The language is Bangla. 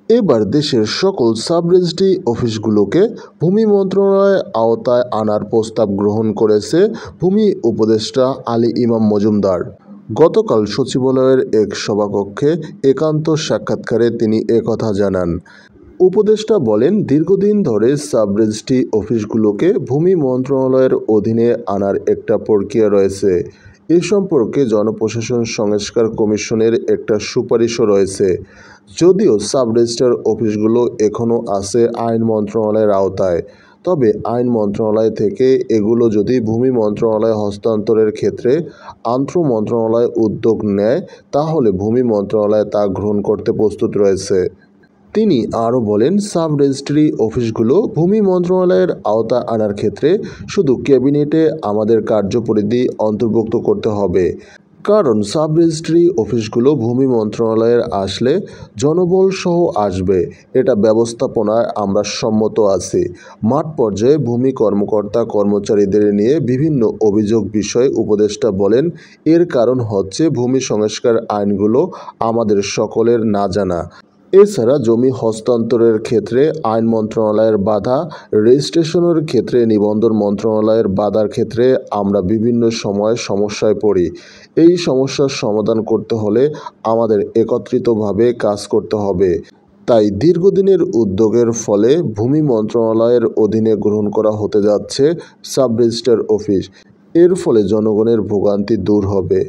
এবার দেশের সকল সাব রেজিস্ট্রি অফিসগুলোকে ভূমি মন্ত্রণালয়ের আওতায় আনার প্রস্তাব গ্রহণ করেছে ভূমি উপদেষ্টা আলী ইমাম মজুমদার। গতকাল সচিবালয়ের এক সভাকক্ষে একান্ত সাক্ষাৎকারে তিনি একথা জানান। উপদেষ্টা বলেন, দীর্ঘদিন ধরে সাব রেজিস্ট্রি অফিসগুলোকে ভূমি মন্ত্রণালয়ের অধীনে আনার একটা প্রক্রিয়া রয়েছে। এ সম্পর্কে জনপ্রশাসন সংস্কার কমিশনের একটা সুপারিশও রয়েছে। যদিও সাব রেজিস্ট্রার অফিসগুলো এখনও আছে আইন মন্ত্রণালয়ের আওতায়, তবে আইন মন্ত্রণালয় থেকে এগুলো যদি ভূমি মন্ত্রণালয়ে হস্তান্তরের ক্ষেত্রে আন্তঃ মন্ত্রণালয় উদ্যোগ নেয়, তাহলে ভূমি মন্ত্রণালয় তা গ্রহণ করতে প্রস্তুত রয়েছে। তিনি আরও বলেন, সাব রেজিস্ট্রি অফিসগুলো ভূমি মন্ত্রণালয়ের আওতায় আনার ক্ষেত্রে শুধু ক্যাবিনেটে আমাদের কার্যপরিধি অন্তর্ভুক্ত করতে হবে। কারণ সাব রেজিস্ট্রি অফিসগুলো ভূমি মন্ত্রণালয়ের আসলে জনবল সহ আসবে, এটা ব্যবস্থাপনায় আমরা সম্মত আছি। মাঠ পর্যায়ে ভূমি কর্মকর্তা কর্মচারীদের নিয়ে বিভিন্ন অভিযোগ বিষয়ে উপদেষ্টা বলেন, এর কারণ হচ্ছে ভূমি সংস্কার আইনগুলো আমাদের সকলের না জানা। এছাড়া জমি হস্তান্তরের ক্ষেত্রে আইন মন্ত্রণালয়ের বাধা, রেজিস্ট্রেশনের ক্ষেত্রে নিবন্ধন মন্ত্রণালয়ের বাধার ক্ষেত্রে আমরা বিভিন্ন সময় সমস্যায় পড়ি। এই সমস্যার সমাধান করতে হলে আমাদের একত্রিতভাবে কাজ করতে হবে। তাই দীর্ঘদিনের উদ্যোগের ফলে ভূমি মন্ত্রণালয়ের অধীনে গ্রহণ করা হতে যাচ্ছে সাব রেজিস্ট্রার অফিস। এর ফলে জনগণের ভোগান্তি দূর হবে।